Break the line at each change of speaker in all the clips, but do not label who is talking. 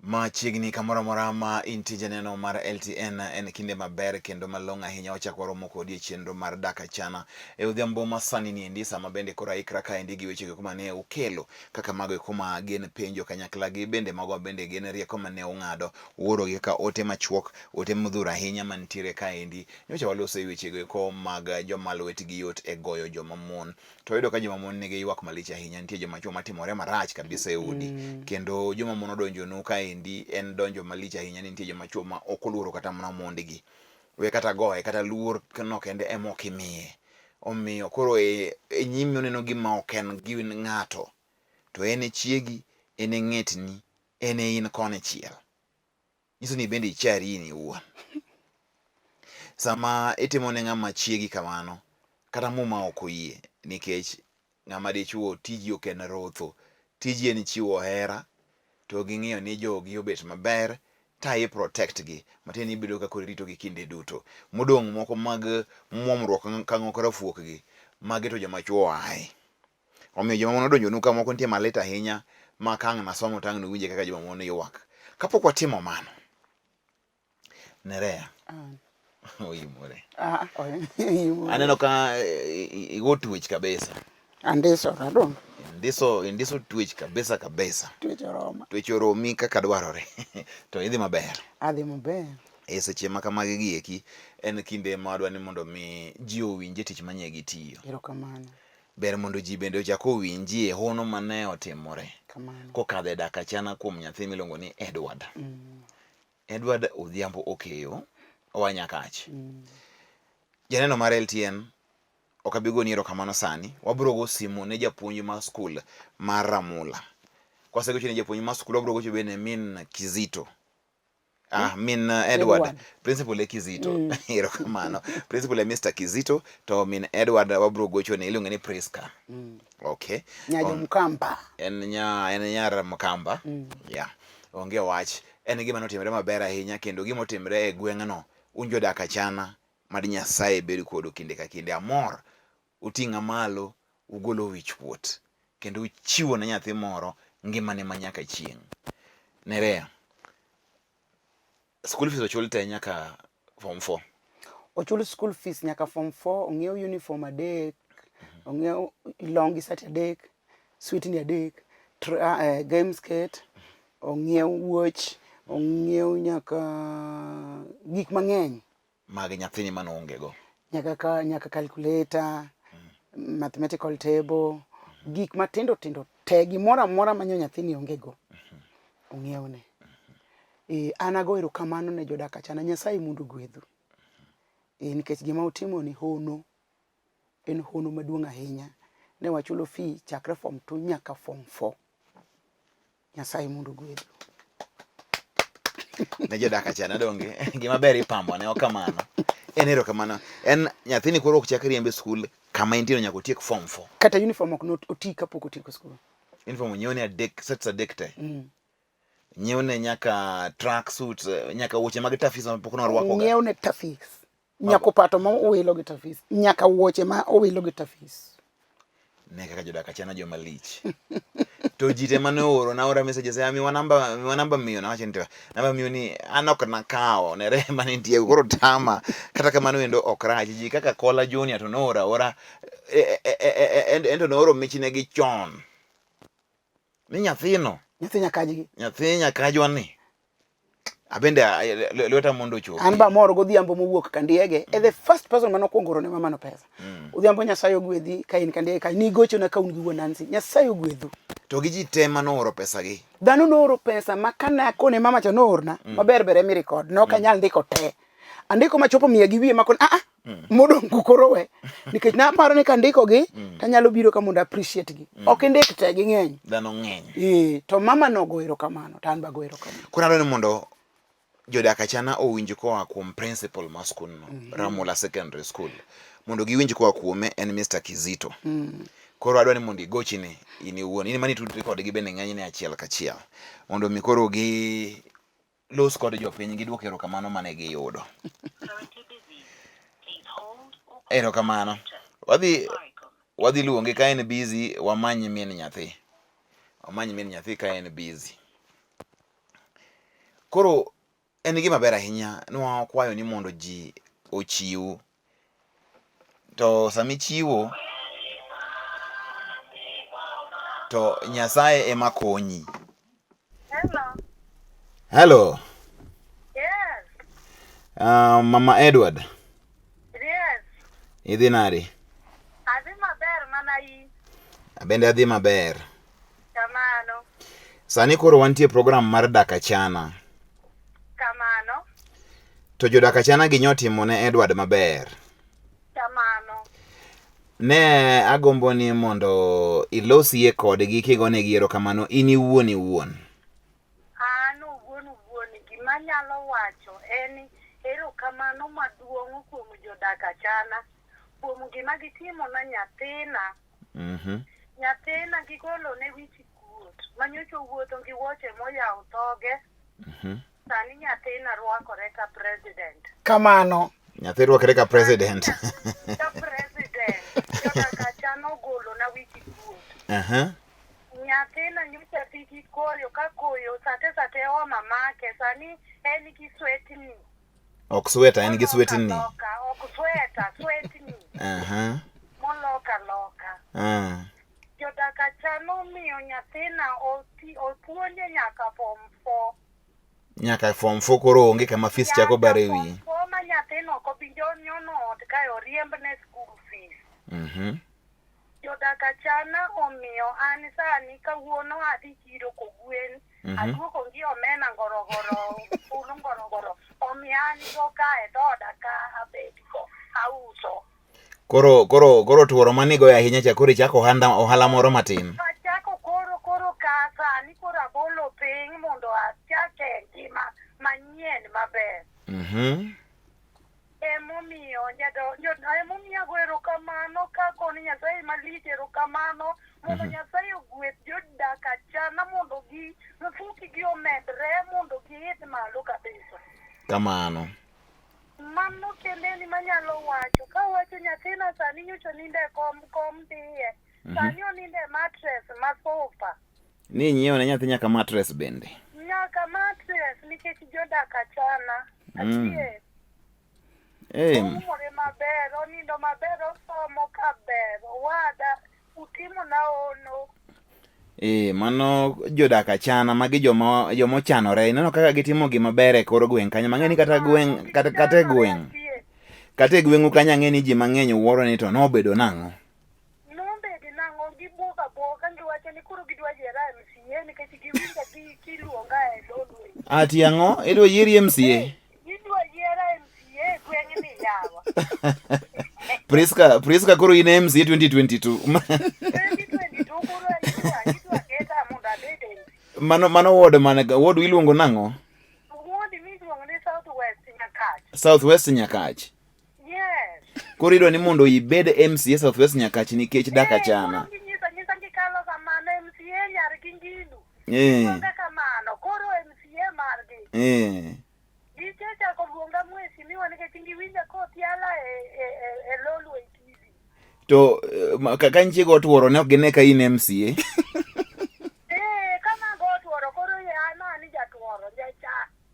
Machiegni kamoro mora ma inti Joneno mar LTN en kinde maber kendo malong'o ahinya wachako romo kodi e chenro mar Dak Achana e odhiambo ma sani ni endi sama bende koro aikra ka endi gi weche kuma ne ukelo kaka mago kuma gin penjo kanyakla gi bende mago bende gin rieko mane ung'ado uoro gi ka ote machuok ote modhuro ahinya mantiere ka endi nyocha waloso e weche go mag joma lwetgi yot e goyo joma mon to yudo ka joma mon nigi ywak malich ahinya nitie joma chuo matimore marach kabisa e udi kendo joma mon odonjonu ka endi en donjo malich ahinya ni nitie joma chuo ma ok oluoro kata mana mondgi we kata goye kata luor no kende ema ok imiye omiyo koro e nyimi oneno gima ok en gi ng'ato to en e chiegi en e ng'etni en e in kone chiel nyiso ni bende ichari in iwuon sama itimo ne ng'ama chiegi kamano kata muma ok oyie nikech ng'ama dichuo tiji ok en rotho tiji en chiwo hera to ging'iyo ni jogi obet maber ta i protect gi matin ibedo ka koro rito gi kinde duto modong' moko mag muomruok ka ng'okora fuok gi magi to joma chuo ae omiyo joma mon odonjonu ka moko nitie malit ahinya ma ka ang' nasomo tang' winje kaka joma mon ywak kapok watimo mano Nerea oyimore aneno ka igo twech kabisa
Andiso radon.
Indiso twech kabisa. Twech oromi kaka dwarore. To idhi maber.
Adhi maber.
E seche ma kamagi gieki en kinde ma wadwa ni mondo mi ji owinje tich manye gitiyo.
Erokamano.
Ber mondo ji bende ochako winji e hono mane otimore.
Kamano.
Kokadho e Dak Achana kuom nyathi miluongo ni Edward. Edward odhiambo okeyo owa Nyakach. Joneno mar LTN ok abi goni erokamano sani wabiro go simu ne japuonj mar skul mar Ramula kwasegocho ne japuonj mar skul wabiro gocho bene min Kizito min Edward principal e Kizito erokamano principal e Mr. Kizito to min Edward wabiro gocho ne iluongo ni Priska okay
Nyajo Mkamba
en nyar Mkamba yeah onge wach en gima notimre maber ahinya kendo gima otimre e gweng'no unjo Dak Achana mad Nyasaye bed kodu kinde ka kinde amor uting'a malo ugolo wich puot kendo uchiwo ne nyathi moro ngimane manyaka chieng' Nerea school fees ochul te nyaka form 4
ochul school fees nyaka form 4 ong'iew uniform adek ong'iew long sati adek sweetni adek games kit ong'iew watch ong'iew nyaka gik mang'eny
mag nyathini manoonge go
nyaka calculator mathematical table gik matindo te gimoro amora manyo nyathini onge go ong'iewne an ago erokamano ne jo Dak Achana Nyasaye mondo gwedhu nikech gima utimo ni hono en hono maduong' ahinya ne wachulo fee chakre form 2 nyaka form 4 Nyasaye mondo gwedhu
ne jo Dak Achana donge gima ber ipambo ne okamano en erokamano en nyathini koro ok chak riembe skul kama intino nyaka otiek form 4
kata uniform ok oti kapok otieko skul
uniform nyiew ne sets adek te nyiew ne nyaka track suit nyaka wuoche mag tafis ma pok norwako
nyiew ne tafis nyaka pato ma owilo gi tafis nyaka wuoche ma owilo gi tafis
ne kaka jo Dak Achana joma lich to jite mane oro na ora messages ya mi namba miyo na wacho nito namba miyo ni anok na kao ne rema ni nitie koro tama kata kamano endo ok rach ji kaka Kola Junior to nora ora endo noro michine gi chon ni nyathino nyathi nyakajwa ni abende lweta mondo chopi
an ba moro godhiambo mowuok Kandiege the first person mano kuongoro ne mama no pesa odhiambo Nyasaye ogwedhi ka in Kandiege ka ni gocho na kaun gi wuon Nancy Nyasaye ogwedhu
to gi ji te manoro pesa gi
dhano noro pesa makana kone mama cha noorna maber bere mi record no kanyal ndiko te andiko machopo miya gi wiye makon modong kukoro we nikech na paro ni kandiko gi tanyalo biro ka mondo appreciate gi ok ndik te gi ng'eny
dhano ng'eny
to mama no go erokamano tan ba go erokamano
kuna ni mondo jo Dak Achana owinj koa kuom principal ma skul no Ramula Secondary School mondo giwinj koa kuome en Mr. Kizito koro adwa ni mondo igochine in iwuon in mani tudri kod gi bende ng'eny ne achiel kachiel mondo mi koro gi los kod jopiny giduok erokamano mane giyudo erokamano wadhi luonge ka en busy wamany min nyathi ka en busy Koro en gima ber ahinya nwakwayo ni mondo ji ochiw. To sami chiwo to Nyasaye ema konyi. Hello.
Yes.
Mama Edward.
Yes.
Idhi nade?
Adhi maber mana in.
Bende adhi maber.
Kamano.
Sani koro wantie program mar Dak Achana.
Kamano.
To jo Dak Achana gi nyotimo ne Edward maber.
Kamano.
Ne agombo ni mondo ilosie kodgi kigonegi erokamano in iwuon.
An owuon gima nyalo wacho en erokamano maduong' kuom jodak Achana kuom gima gitimo na nyathina. Nyathina gigolo ne wich kuot manyocha wuotho gi wuoche moyawo dhoge. Sani nyathina rwakore ka president.
Kamano.
Nyathi rwakore ka president.
Ka president. Jodak Achana ogolo na wich kuot. Nyathina nyocha tiki koyo ka koyo sate o mamake sani en gi swetni.
Ok sweta, en gi swetni.
Ok sweta, swetni. Moloka. Jodak Achana omiyo nyathina opuonje nyaka form 4.
Nyaka form 4 koro onge kama fees chako bare wi.
Form 4 ma nyathino ok bi nyono ot ka oriembne school fees. Jodak Achana omiyo an sani kawuono adhi chiro kogwen. Aduoko gi omena gorogoro, pulu gorogoro. Omiyo an go kae dhoda ka abed go auso.
Koro tuoro manigo ahinya chakori chako ohala moro matin.
Achako koro ka sani koro abolo piny mondo achake ngima manyien maber. Emomiyo go erokamano ka koni Nyasaye malich erokamano mondo Nyasaye ogweth jodak Achana mondo mifuki gi omedre mondo giidh malo kabisa.
Kamano.
Mano kende ni manyalo wacho. Ka wacho nyathina sani nyocha ninde kom diye. Sani oninde mattress masofa.
Ni nyiewo ne nyathi nyaka mattress bende.
Nyaka mattress nikech jodak Achana. Achie. Omore maber, onindo maber, osomo kaber, wada utimo na ono.
Mano jodak Achana magi jomo chanore. Ineno kaka gitimo gima ber e kor gweng' kanyo. Mang'eni kata gweng' kata e gweng'. Kata e gweng'u kanyo ang'eni ji mang'eny wuoro ni to nobedo nang'o.
Nobedo nang'o gibuoga giwacho ni koro gidwa jera MCA nikech giwinja kiluonga e Lolwe.
Ati ang'o? Idwa yieri MCA?
Gidwa yiera MCA gweng'ni yawa.
Priska koro in MCA 2022.
2022 koro idwa geta mondo abede.
Mano ward iluongo nang'o?
Ward miluongo ni Southwest Nyakach.
Southwest Nyakach.
Yes.
Koro idwa ni mondo ibed MCA Southwest Nyakach nikech Dak Achana.
Nyisa gikalo kamano MCA nyar gi ngilu. Kamano koro MCA margi. Gichako luonga mheshimiwa nikech giwinja kotiala e Lolwe TV.
To kaka nchiego otuoro ne ok gine ka in MCA.
Kama go otuoro koro ani jatuoro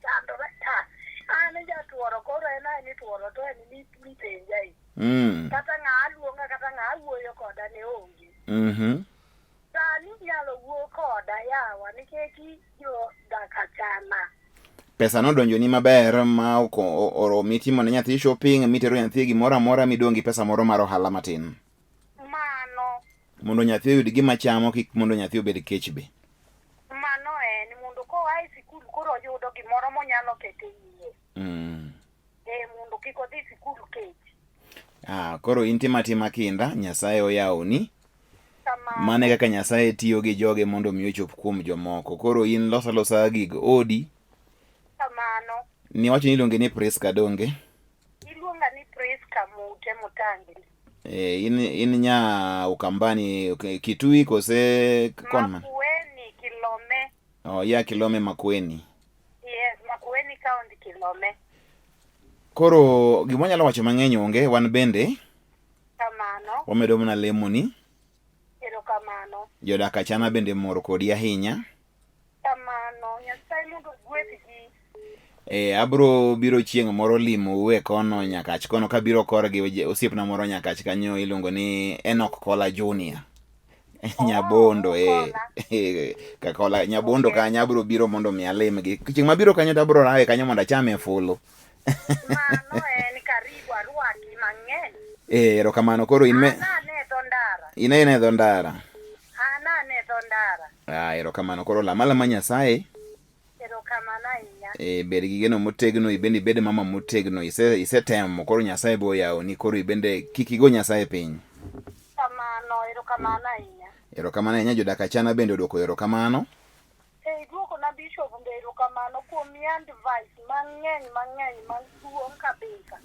chandore ta. Ani jatuoro koro ni tuoro to en ni penjai. Kata ng'a luonga kata ng'a wuoyo koda ne onge. Sani nyalo wuo koda yawa nikech jodak Achana.
Pesa nodonjo ni maber ma oromi timo ne nyathi shopping mitero nyathi gimoro amora midong' gi pesa moro mar ohala matin.
Mano.
Mondo nyathi oyud gima chamo kik mondo nyathi obed kech be.
Mano en mondo koa e sikul koro oyudo gimoro monyalo kete iye. Mondo kik odhi sikul kech.
Koro in tima kinda Nyasaye oyawoni. Mane kaka Nyasaye tiyo gi joge mondo mi ochop kuom jomoko. Koro in losa gig odi.
Kamano.
Ni wacho ni iluonge ni Priska donge?
Iluonga ni Priska Mute Mutangi.
In nya Ukambani Kitui kose konman?
Makueni Kilome.
Ya Kilome Makueni.
Yes, Makueni County Kilome.
Koro gimonyalo wacho mang'eny onge wan bende.
Kamano.
Wamedo mana lemoni.
Erokamano.
Jodak Achana bende mor kodi ahinya.
Kamano. Nyasaye mondo gweth gi.
Abro biro chieng' moro limo uwe kono Nyakach kono kabiro kor gi osiepna moro Nyakach kanyo iluongo ni Enoch Kola Junior. Nyabondo Kakola Nyabondo kanyo abro biro mondo mi alim gi. Chieng' mabiro kanyo to abro rawe kanyo mondo achame fulu.
Mano en karibu arwaki mang'eny.
Erokamano koro in me
Ana ne tondara.
ine dho ndara.
Ana ne tondara.
Erokamano koro lama Nyasaye.
Erokamano ahinya.
Bed gi geno motegno, ibende ibed mama motegno, isetemo koro Nyasaye bo yawoni, koro ibende kik igo Nyasaye piny.
Erokamano ahinya.
Erokamano ahinya. Jodak Achana bende odwoko erokamano.
Duoko na Bishop bende erokamano kuom miya advice mang'eny maduong' kabisa.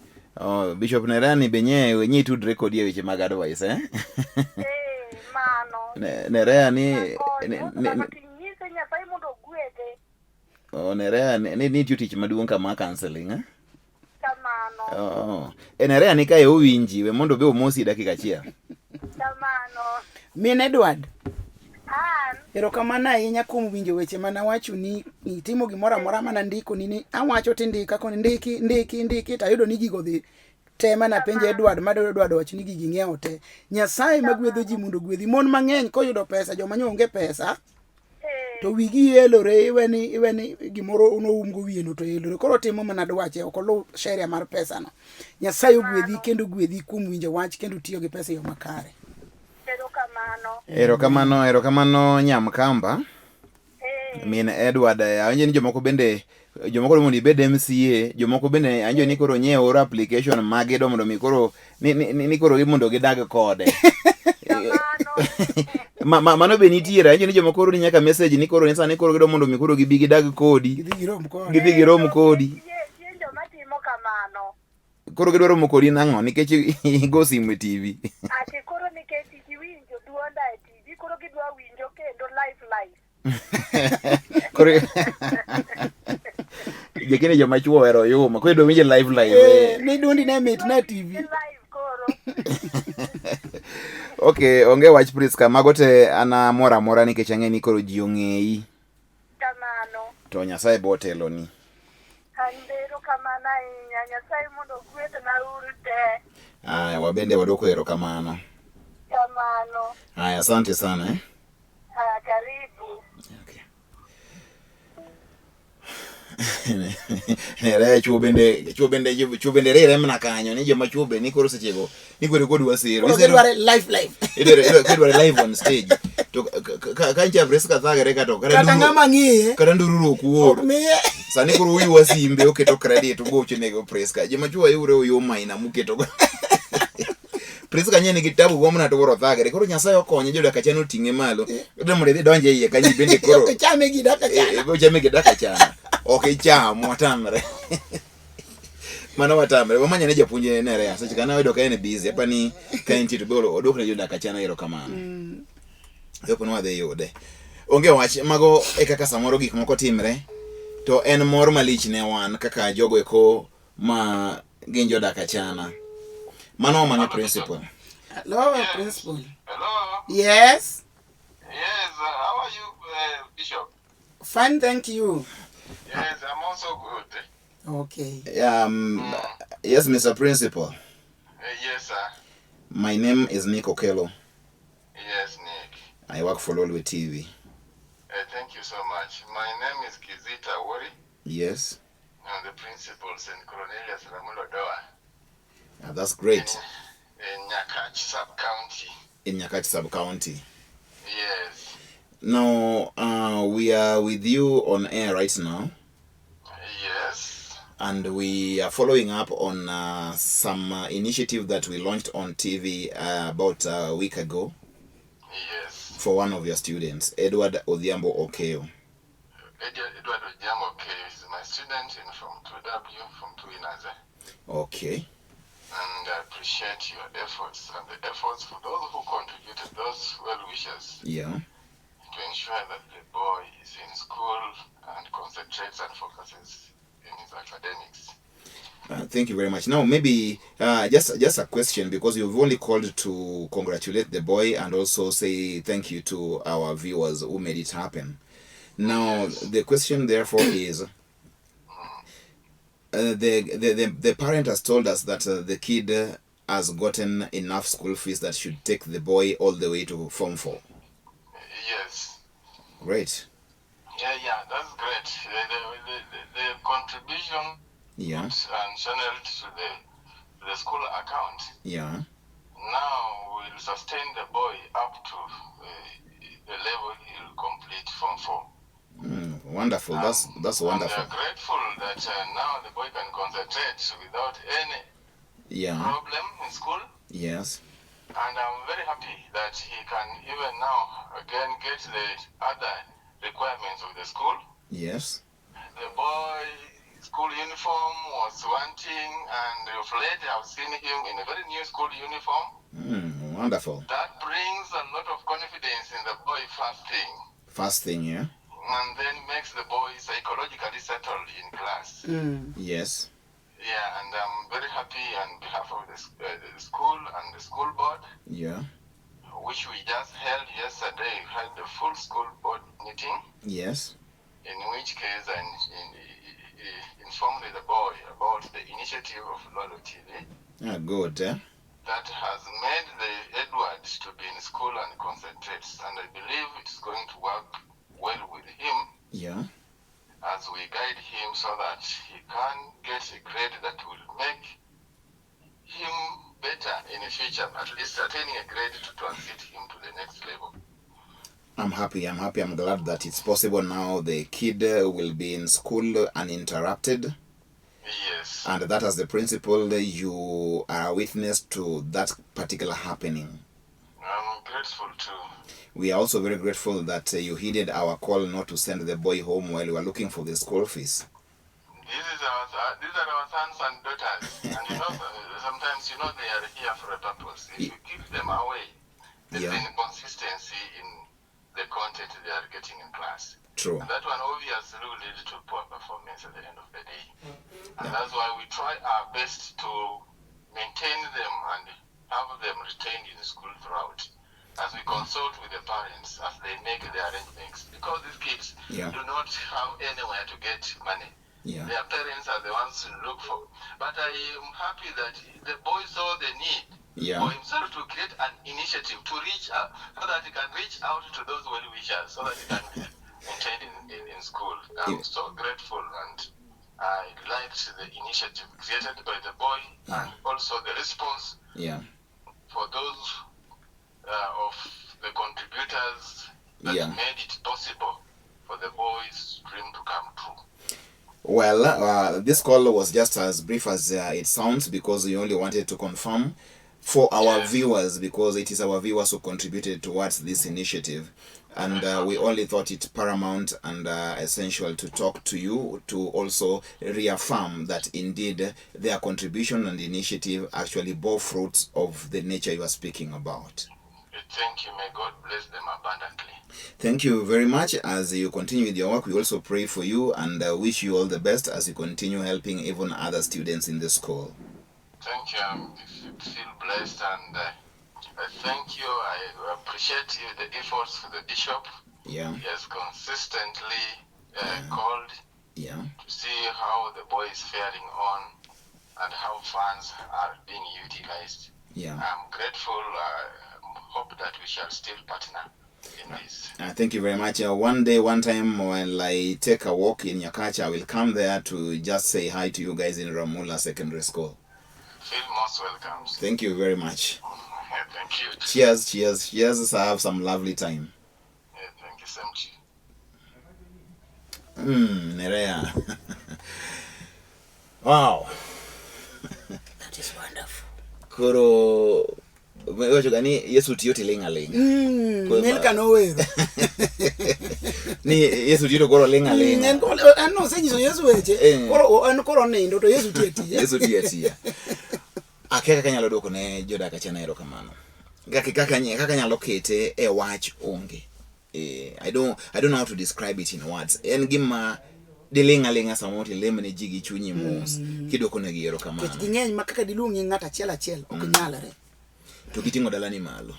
Bishop Nerani be nye tudre kodi e weche mag advice
Mano.
Nerea ni
nyise Nyasaye mondo ogwedhe.
Nerea ni tiyo tich maduong' kama counseling
Kamano.
Nerea ni kae owinji we mondo be omosi dakika achiel.
Kamano.
Min Edward.
Erokamano
ahinya kuom winjo weche mana wacho ni itimo gimoro amora mana ndiko ni awacho tindika koni ndiki to ayudo ni gigo dhi te mana penjo Edward Edward wacho ni gigi ng'iewo te. Nyasaye magwedho ji mondo gwedhi. Mon mang'eny koyudo pesa, joma onge pesa to wigi elore, iweni gimoro noumgo wieno to elore, koro timo mana dwache ok oluw sheria mar pesa no. Nyasaye ogwedhi kendo gwedhi kuom winjo wach kendo tiyo gi pesa yo makare.
Erokamano Nyamkamba. Min Edward anje ni jomoko mondo ibed MCA, jomoko bende anje ni koro nyiewo oro application mage do mondo mi koro ni koro mondo gidag kode. Mano be nitiere, anje ni jomoko koro ni nyaka message ni koro sani koro gido mondo mi koro gibi gidag kodi. Gidhi girom kodi. Koro gidwaro romo kodi nang'o nikech igo simu e TV.
Koro nikech giwinjo duonda e TV, koro gidwa winjo kendo live.
Koro Jekine joma chuo wero yuma, koro idwa winje live.
Ni duondi ne mit na TV.
Live koro.
Okay, onge wach Priska, mago te ana mora nikech ang'e ni koro ji ong'eyi.
Kamano.
To Nyasaye bo teloni.
Erokamano ahinya. Nyasaye mondo gwedh na uru te.
Wabende wadwoko erokamano.
Kamano.
Asante sana
Karibu.
Nere chuo bende rere mna kanyo ni joma chuo be ni koro sechego ni koro kodwa sero
idware live
idware live on stage to kancha Priska thagere kato
kata ng'ama ng'iye
kata ndururu kuoro sani koro wiwa simbe oketo credit gocho nego Priska joma chuo yure oyo maina muketo Priska nyene kitabu gomna to koro thagere koro Nyasaye okonye Jodak Achana oting'e malo kata mure donje iye kanyi bende koro
chame gi Dak Achana
chame gi Dak Achana. Okay, cham watamre. Mano watamre. Wamanya ne japunje Nerea. Seche kana wedo ka en busy. Hapa ni ka inti to bolo odok ne Jodak Achana erokamano. Yopo no wadhi yude. Onge wach mago kaka samoro gik moko timre to en mor malich ne wan kaka jogo eko ma gin Jodak Achana. Mano manyo principal.
Hello, principal.
Hello.
Yes.
Yes, how are you, Bishop?
Fine, thank you.
Yes, I'm also good.
Okay.
Yes, Mr. Principal.
Yes, sir.
My name is Nick Okello.
Yes, Nick.
I work for Lolwe TV.
Thank you so much. My name is Kizita Wori.
Yes.
I'm the principal St. Cornelius Ramulo Doa.
That's great.
In Nyakach sub-county.
In Nyakach sub-county.
Yes.
Now, we are with you on air right now.
Yes.
And we are following up on some initiative that we launched on TV about a week ago.
Yes.
For one of your students, Edward Odhiambo Okeo.
Edward Odhiambo Okeo is my student from 2W, from Tuinaze.
Okay.
And I appreciate your efforts and the efforts for those who contributed, those well-wishers.
Yeah.
To ensure that the boy is in school and concentrates and focuses in his academics.
Thank you very much. Now, maybe just a question, because you've only called to congratulate the boy and also say thank you to our viewers who made it happen. Now, the question therefore is, the parent has told us that the kid has gotten enough school fees that should take the boy all the way to Form 4.
Yes.
Great.
Yeah, that's great. The contribution
Yeah.
and channeled to the school account.
Yeah.
Now will sustain the boy up to the level he'll complete Form 4.
Wonderful. That's wonderful.
And we are grateful that now the boy can concentrate without any problem in school.
Yes.
And I'm very happy that he can even now again get the other requirements of the school.
Yes.
The boy school uniform was wanting, and of late I've seen him in a very new school uniform.
Wonderful.
That brings a lot of confidence in the boy
First thing, yeah.
and then makes the boy psychologically settled in class.
Yes.
Yeah, and I'm very happy on behalf of the school and the school board,
Yeah.
which we just held yesterday. We had the full school board meeting,
Yes.
in which case I informed the boy about the initiative of Lolwe TV
Good.
that has made the Edward to be in school and concentrate. And I believe it's going to work well with him
Yeah.
as we guide him so that he can get a grade that will make him better in the future, at least attaining a grade to transit him to the next level.
I'm happy. I'm glad that it's possible now. The kid will be in school uninterrupted.
Yes.
And that as the principal, you are a witness to that particular happening.
I'm grateful too.
We are also very grateful that you heeded our call not to send the boy home while we were looking for the school fees.
These are our sons and daughters. And sometimes they are here for a purpose. If you keep them away, there's inconsistency in the content they are getting in class.
True.
And that one obviously will lead to poor performance at the end of the day. And that's why we try our best to maintain them and have them retained in school throughout, as we consult with the parents as they make their arrangements. Because these kids do not have anywhere to get money.
Yeah.
Their parents are the ones to look for. But I am happy that the boy saw the need for himself to create an initiative to reach out, so that he can reach out to those well-wishers, so that he can be maintained in school. I'm so grateful, and I liked the initiative created by the boy and also the response for those of the contributors that made it possible for the boy's dream to come true.
Well, this call was just as brief as it sounds, because we only wanted to confirm for our viewers, because it is our viewers who contributed towards this initiative. And we only thought it paramount and essential to talk to you to also reaffirm that indeed their contribution and initiative actually bore fruits of the nature you are speaking about.
Thank you. May God bless them abundantly.
Thank you very much. As you continue with your work, we also pray for you and wish you all the best as you continue helping even other students in the school.
Thank you. I feel blessed, and I thank you. I appreciate the efforts for the bishop.
Yeah.
He has consistently called to see how the boy is faring on and how funds are being utilized.
Yeah.
I'm grateful. Hope that we shall still partner in this.
Thank you very much. One time when I take a walk in Nyakacha, I will come there to just say hi to you guys in Ramula Secondary School.
Feel most welcome.
Thank you very much.
Thank you.
Cheers, cheers, cheers. Have some lovely time.
Thank you, same to you.
Nerea. Wow.
That is wonderful.
Kuro gani Yesu tiyo tilinga linga.
Melka no way.
Ni Yesu tiyo koro linga linga.
No say Yesu weche. Koro nindo to Yesu tiyo.
Yesu tiyo. Akeka kanyalo doko ne Dak Achana erokamano. Kaka nyalo kete e wach onge. I don't know how to describe it in words. En gima dilinga samoti lemne jigi chunyi mos kidoko ne gi erokamano.
Kech gingeny makaka dilungi ngata achiel ok nyalare.
To gitingo dalani malo.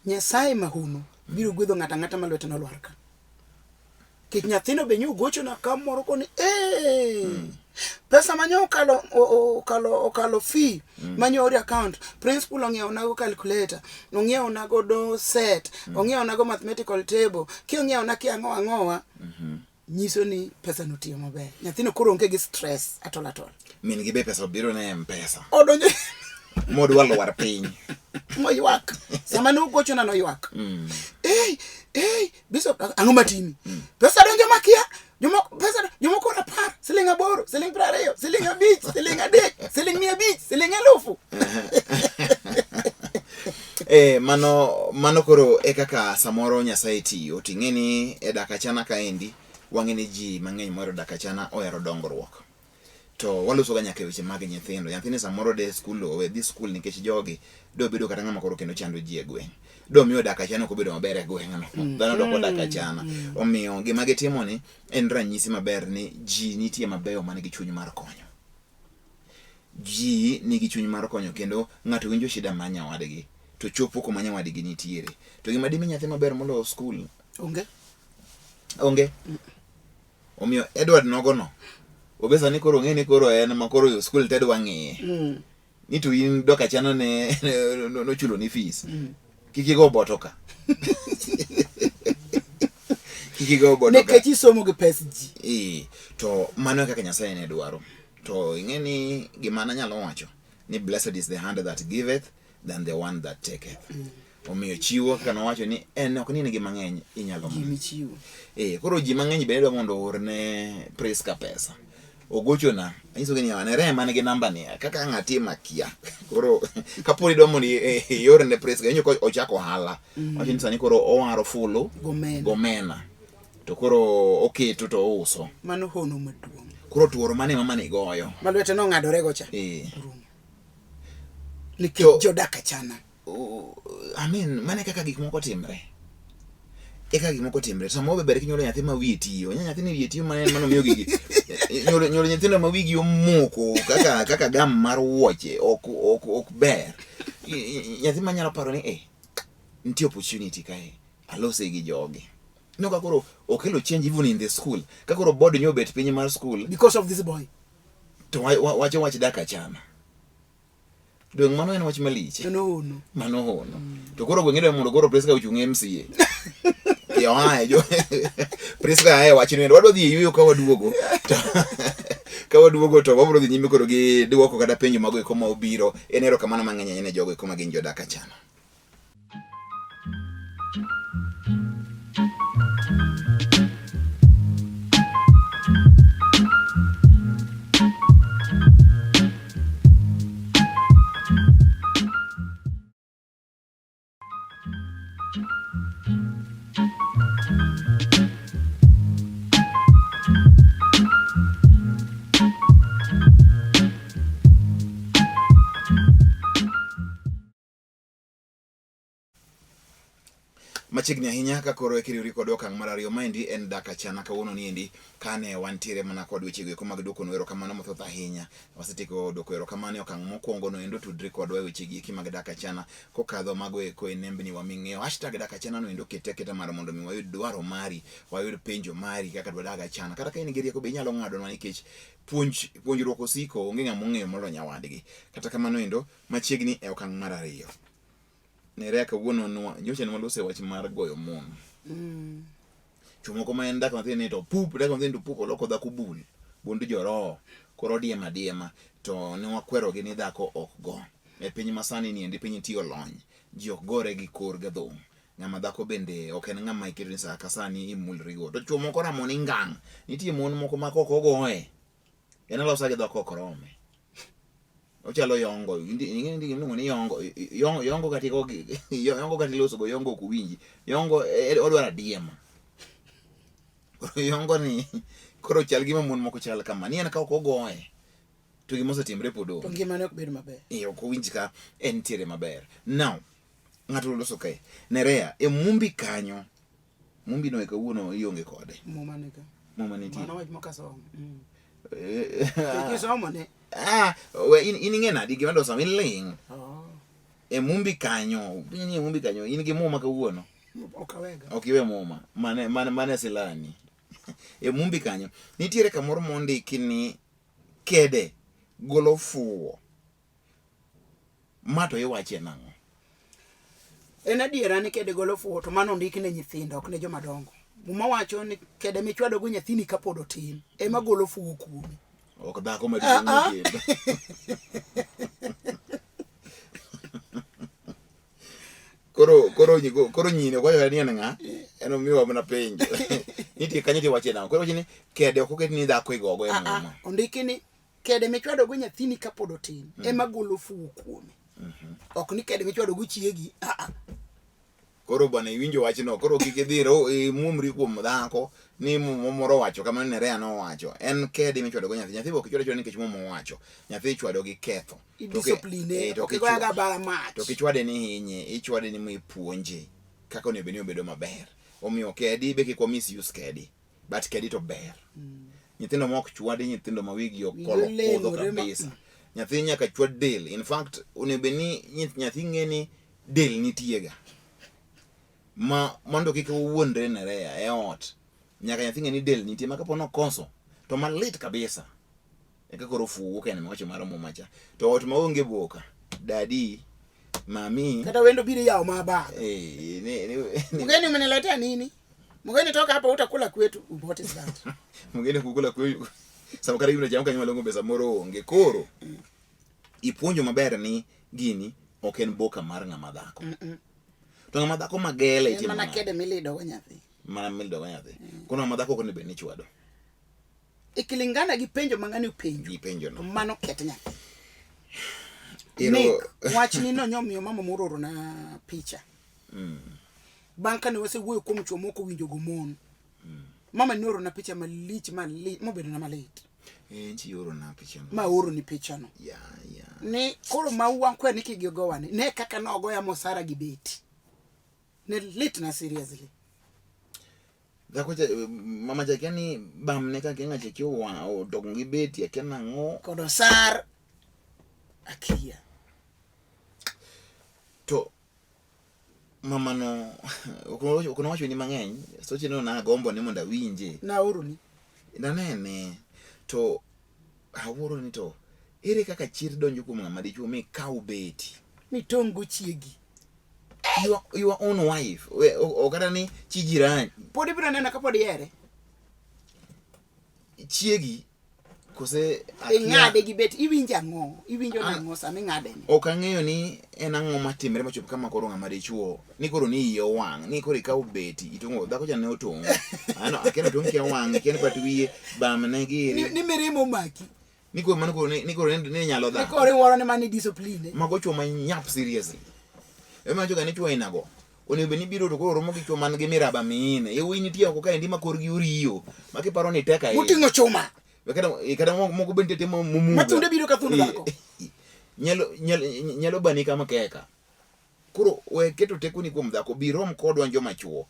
Nyasaye mahuno biro gwedho ngata malwete nolwar ka. Kech nyathino be nyu gocho na kamoro koni pesa manyo okalo fee manyo ori account, principal ong'iewo nago calculator, ong'iewo nago do set, ong'iewo nago mathematical table, ong'iewo na ki ang'owa nyiso ni pesa no tiyo maber. Nyathino koro onge gi stress atol.
Min gi be pesa obiro na M-Pesa.
Odonjo
Modwa lwar piny.
moywak. Sama no gochona no ywak. Bishop ang'o matimi? Pesa donjo makia. Jomoko rapar, siling 8, siling 20, siling 5, siling 3, siling 500, siling 1000.
Mano koro kaka samoro Nyasaye tiyo. Ting'eni e Dak Achana kaendi wang'eni ji mang'eny mohero Dak Achana ohero dongruok. To waloso ga nyaka weche mag nyithindo. Nyathini samoro de skul owe dhi skul nikech jogi do bedo kata ng'ama koro kendo chando ji e gweng'. Do miyo Dak Achana ko bedo maber e gweng'no. Dhano doko Dak Achana. Omiyo gima gitimo ni en ranyisi maber ni ji nitie mabeyo man gi chuny mar konyo. Ji nigi chuny mar konyo kendo ng'ato winjo shida ma nyawadgi to chopo kuma nyawadgi nitiere. To gima dimi nyathi maber molo skul onge. Omiyo Edward Nogono obesa ni koro ng'eni koro en ma koro yo skul ted wang'ie. Ni to in Dak Achana ne no chulo ni fees. Kikigo botoka. Kikigo botoka.
Nekech isomo gi pes ji.
To mano kaka Nyasaye ne dwaro. To ing'eni gima nyalo wacho ni blessed is the hand that giveth than the one that taketh. Omiyo chiwo kaka nowacho ni en ok ni nigi mang'eny inyalo
michiwo.
Koro ji mang'eny bende dwa mondo orne Priska pesa. Ogochona anyiso ni ane rema nigi namba ni kaka ng'ati makia. Koro kaponi dwa mondo yorne Priska inyo ochako ohala. Wacho ni sani koro owaro fulu gomena. To koro oketo to uso.
Mano hono maduong'.
Koro tuoro mane mama ni goyo.
Malwete no ng'adore gocha. Nikech jo Dak Achana.
Mane kaka gik moko timre. Kaka gik moko timre. Samo beber kinyolo nyathi ma wiye tiyo. Nyathi ni wiye tiyo mano miyo gigi. Nyolo nyithindo ma wigi omoko kaka gam mar wuoche ok ber. Nyathi ma nyalo paro ni nitie opportunity kae. Alose gi jogi. No kakoro okelo change even in the school. Kakoro board nyo bet piny mar school
because of this boy.
To wach Dak Achana. Dong mano en wach malich. Mano hono. To koro gweng'e mondo koro Priska ochung' MCA. Yo jo Priska wach ni wadwa dhi yuyo ka waduogo. Ka waduogo to wabro dhi nyime koro gi duoko kada penjo mago eko ma obiro. En erokamano mang'eny ne jogo eko ma gin jo Dak Achana. Machiegni ahinya ka koro ekiriuri kod okang' mar ariyo maendi en Dak Achana kawuono ni endi kane wantiere mana kod wechego eko mag dwoko no erokamano mathoth ahinya. Wasetieko dwoko erokamano okang' mokwongo no endo tudri kodwa wechegi eki mag Dak Achana kokadho mago eko e nembni wa ming'eyo #Dak Achana no endo kete mar mondo mi wayud dwaro mari, wayud penjo mari kaka dwa Dak Achana. Kata ka in gi rieko be inyalo ng'adonwa nikech puonjruok osiko onge ng'ama ong'eyo moloyo nyawadgi. Kata kamano endo machiegni e okang' mar ariyo. Nerea kawuono nyocha ne walose wach mar goyo mon. Chumoko ma en dak matin to dak matin to puko loko dhako bul. Bund joroho. Koro diema. To ne wakwerogi ni dhako ok go. E piny masani ni endi piny tiyo lony. Ji ok gore gi kor gadhong'. Ng'ama dhako bende ok en ng'ama iketo ni sa kasani imulrigo. To chumoko ramoni ngang'. Nitie mon moko ma kok ogoe. En alosa gi dhako ok rome. Ochalo yongo, ing'eni iluongo ni yongo katiko yongo katiloso go yongo ok winji. Yongo odwaro adiema. Yongo ni koro chal gima mon moko chal kama. Ni en ka ok ogoe. To gima osetimre podo.
To ngimane ok bed maber.
Ok owinj ka en tiere maber. Now, ng'ato loso kae. Nerea, mumbi kanyo. Mumbi no kawuono ionge kode.
Muma nika.
Muma nitie.
Mano wach mokasomo. Kisomo ne.
In ing'e nadi gima dosa in ling. Mumbi kanyo. Mumbi kanyo. In gi muma kawuono.
Okawega.
Okiwe muma. Mane silani. Mumbi kanyo. Nitiere kamoro mondiki ni kede golo fuo mato iwache nang'o?
En adiera ni kede golo fuo to mano ndiki ne nyithindo ok ne joma dongo. Muma wacho ni kede michwado go nyathini kapod otin ema golo fuo kuome.
Ok dhako maduong' kendo. Koro nyine kwayo ni ng'a eno miwa mana penjo. Nitie kanyo ti wache nang'o? Koro wacho ni kede ok oket ni dhako igogo e ng'ama.
Ondiki ni kede michwado go nyathini kapod otin ema golo fuo kuome. Ok ni kede michwado go chiegi.
Koro bana iwinjo wachno, koro kik idhiro mumri kuom dhako ni moro wacho kamano ne Rea no wacho. En kede michwado go nyathi. Nyathi ok chwado nikech momo wacho. Nyathi chwado gi ketho.
Discipline to kigoyaga bara mach.
To kichwade ni hinye, ichwade ni mipuonje kaka onego ni obedo maber. Omiyo kedi be kik misuse kedi. But kedi to ber. Nyithindo mok chwade, nyithindo ma wigi okolo podho kabisa. Nyathi nyaka chwad del. In fact, onego ni nyathi ng'eni del nitiega. Mondo kik wuondre ne Rea e ot. Nyaka nyathi ng'eni del nitie ma kapo nokoso to malit kabisa. Eka koro fuo kene mawacho maro momacha. To ot maonge boka. Dadi, mami.
Kata wendo biri yao mababa. Mgeni umeniletea nini? Mgeni toka hapa utakula kwetu. What is that?
Mgeni kukula kwetu. Sababu kare yuna jamka nyuma longo pesa moro onge koro. Ipuonjo maber ni gini ok en boka mar ng'ama dhako. To ng'ama dhako magele itimo.
Mana kede milido go nyathi.
Mana milido go nyathi. Kuna ng'ama dhako kone be ni chwado.
Ikilingana gi penjo mang'ani upenjo.
Gi penjo no.
Mano ket nyathi. Nick, wachni no nyomiyo mama mororo na picha. Banka ne wase wuoyo kuom chuo moko winjo go mon. Mama ni oro na picha malich mobedo na malit.
Nchi oro na picha no.
Ma oro ni picha no.
Yeah.
Ni koro mauwa kwe niki gigowane. Ne kaka na ogoya mosara gi beti. Ne lit na seriously.
Dhako mama jakiani bam ne kaka ng'a cheki o dogo gi beti akena ng'o.
Kodo sar akia.
To mama no kuna wacho ni mang'eny soche no na gombo ni monda winje
na uru ni
na nene to aworo ni to ere kaka chir donjo kuom ng'ama dichuo mi kaw beti
mi tongo chiegi
your own wife okata ni chi jirani
podi biro nena ka podi ere
chiegi kose
ng'ade gi beti iwinja ng'o iwinjo ng'o sami ng'ade ni
ok ang'eyo ni en ang'o matimre machop kama koro ng'ama dichuo ni koro ni iyo wang' ni koro ikaw beti itongo dhako cha ne otongo ano akena tongo kia wang' kien pat wiye bam ne giri
ni mirimo maki
ni koro mano koro ni koro ni nyalo dha
ni koro woro ne mani discipline
mago chuo manyap seriously ema joka ni chuo inago onego ni biro to koro romo gi chuo man gi miraba mine yewi nitie oko ka ndi makor gi uriyo makiparo ni teka
mutingo chuma
kada moko bente temo mumu
matunde biro ka thuno dhako
nyalo bani kama keka koro we keto tekuni kuom dhako birom kodwa njo machuo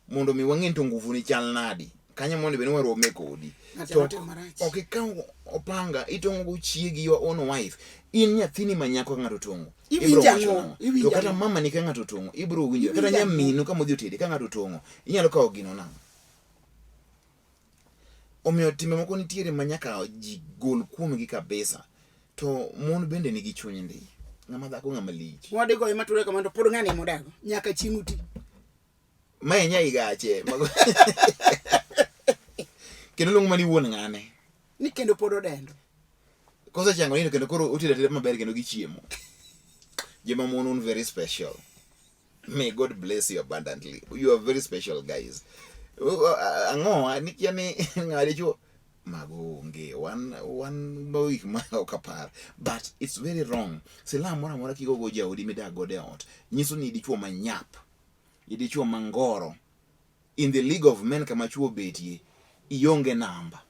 mondo mi wang'en to nguvu ni chal nadi kanya mondo be nwaro me kodi to ok ikaw opanga itongo go chiegi your own wife in nyathini manyako ng'ato tongo to kata mama ni ka ng'ato tongo ibro winjo kata nyaminu ka modhi otedi ka ng'ato tongo inyalo kawo gino na omiyo timbe moko nitiere manyaka ji gol kuom gi kabisa to mon bende nigi chuny ndi ng'ama dhako ng'ama lich
wadi go imature kamando pod ng'ani modago nyaka chimuti
mae nyai gache kendo long mani wuon ng'ane
ni kendo pod odendo
kosa chango ni kendo koro utira tira maber kendo gi chiemo jema mon un very special. May God bless you abundantly. You are very special guys. Ango ni kiani ngari cho magonge one week ma okapar but it's very wrong. Sela mora kigo go jaudi meda go de out. Nyiso ni dichuo manyap. Idichuo mangoro. In the league of men kama chuo betie ionge namba.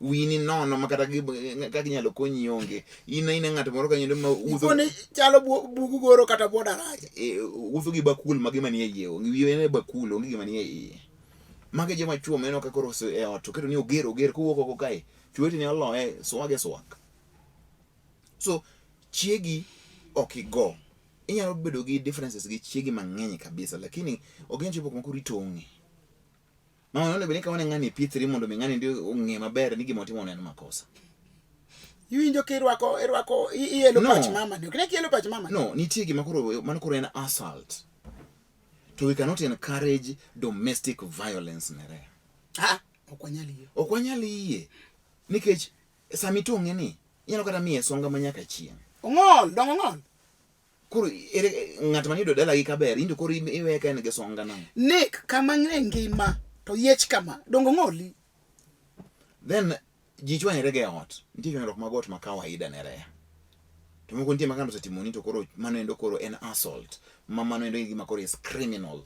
Wini nono makata kaka nyalo konyi yonge ina ng'ato moro kanyendo ma udho
ni chalo bugu goro kata boda raje
udho gi bakul magima ni yeo ngiwe ne bakul ongi gima ni yeye mage joma chuo meno ka koro e ot keto ni ogero kuwuok oko kae chuoti ni oloe swage swak so chiegi okigo inyalo bedo gi differences gi chiegi mang'eny kabisa lakini ogenje pok makuri tonge mama none bene ka wane ng'ani P3 mondo ng'ani ndio ong'e maber ni gima timo en makosa
Iwinjo kirwako ielo pach mama ni. Kine kielo pach mama.
No, nitie gima koro en assault. So we cannot encourage domestic violence nere. Okwanyali yie. Nikech sami tong'e ni inyalo kata miye songa manyaka chieng.
Ong'ol.
Koro ng'at manido dala gi kaber, into koro iwe ka en gi songa nang.
Nek kama ngima to yiech kama dongo ng'oli.
Then ji chwanyre ge ot. Nitie chwanyruok mag ot ma kawaida nere. To moko nitie makando setimoni to koro mano endo koro en assault. Mano endo gima koro is criminal.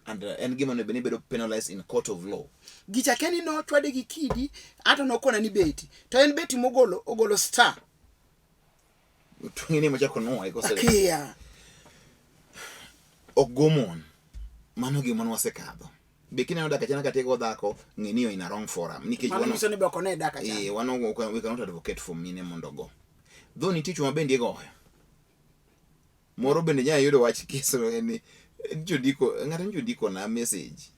And en gima ne bedo penalized in court of law.
Gicha keni no twade gi kidi ato no kona ni beti. To en beti ogolo star.
Tungini machako no iko sele.
Kia.
Ogomon. Mano gima wasekadho. Bekina no Dak Achana katego dhako ng'eniyo in a wrong forum. Nikech
wano so ni boko ne Dak Achana.
We cannot advocate for mine mondo go. Though nitie chuma bende goyo. Moro bende nya yudo wach kiso en jodiko ng'ato jodiko na message.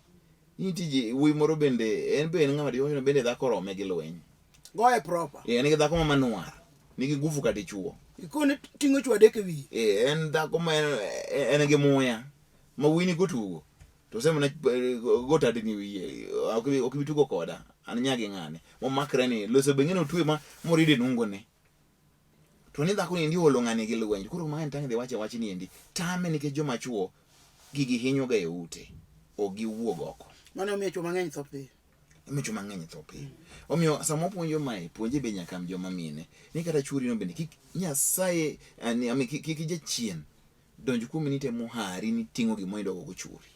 Nitie wi moro bende en be ng'ama diyo bende dhako rome gi lweny.
Goye proper.
En gi dhako ma manuar. Nigi gufu kati chuo.
Ikone tingo chwade ke wi.
En dhako ma en gi muya. Ma wini gotugo. To sema na gota dini wiye. Okibitugo koda. An nyagi ng'ane. Mo makre ni loso bengeno tuwe ma moride nungo ne. To ni dhako ni ndi olo ng'ane gi lweny. Koro ma en tangi de wache ni endi. Tame nikech joma chuo gigi hinyo ga e ute. O gi wuog oko.
Mano omiyo chuma ng'eny tho piyo.
Omiyo chuma ng'eny tho piyo. Omiyo sama puonjo mai puonje be nyaka joma mine. Ni kata churi no bende kik Nyasaye kik jachien donj kuom ni temo hari ni tingo gimo idogo go churi.